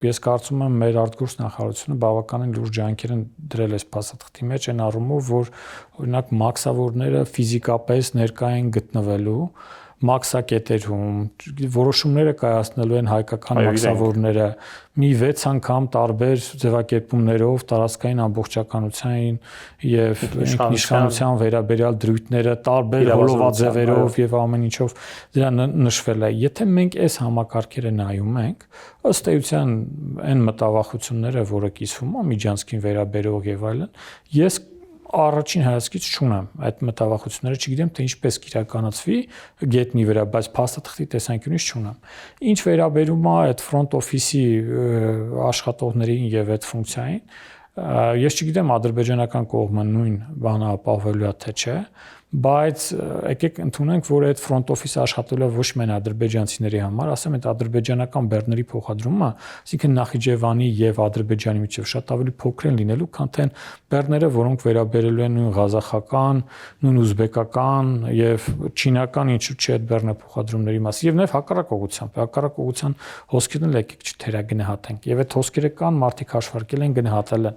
Ես կարծում եմ մեր արտգործ նախարարությունը բավականին լուրջ ջանքեր են դրել այս փաստաթղթի մեջ այն առումով, որ օրինակ մաքսավորները ֆիզիկապես ներկա են գտնվելու մաքսակետերում, որոշումները կայացնելու են հայկական մաքսավորները մի 6 անգամ տարբեր ձևակերպումներով տարածքային ամբողջականության եւ ինքնիշխանության վերաբերյալ դրույթները տարբեր հոլովաձևերով եւ ամեն ինչով դրա նշվել է։ Եթե մենք այս համակարգերը նայում ենք, ըստ էության այն մտավախությունները, որը կիսվում է միջանցքին վերաբերող եւ այլն, ես առաջին հայացքից չունեմ այդ մտավախությունները, չգիտեմ թե ինչպես կիրականացվի գետնի վրա, բայց փաստաթղթի տեսանկյունից չունեմ։ Ինչ վերաբերում է այդ front office-ի աշխատողներին եւ այդ ֆունկցիային, ես չգիտեմ ադրբեջանական կողմը նույն բանը ապահովելու է թե չէ, բայց եկեք ընդունենք, որ այդ front office-ը աշխատելու է ոչ միայն ադրբեջանցիների համար, ասեմ այդ ադրբեջանական բեռների փոխադրումը, այսինքն Նախիջևանի եւ Ադրբեջանի միջեւ շատ ավելի փոքր են լինելու, քան թե բեռները, որոնք վերաբերելու են նույն ղազախական, նույն ուզբեկական եւ չինական ինչու՞ չէ այդ բեռնափոխադրումների մասին եւ նաեւ հակառակ ուղղության հոսքերն էլ եկեք չթերագնահատենք եւ այդ հոսքերը կան մարդիկ հաշվարկել են գնահատել են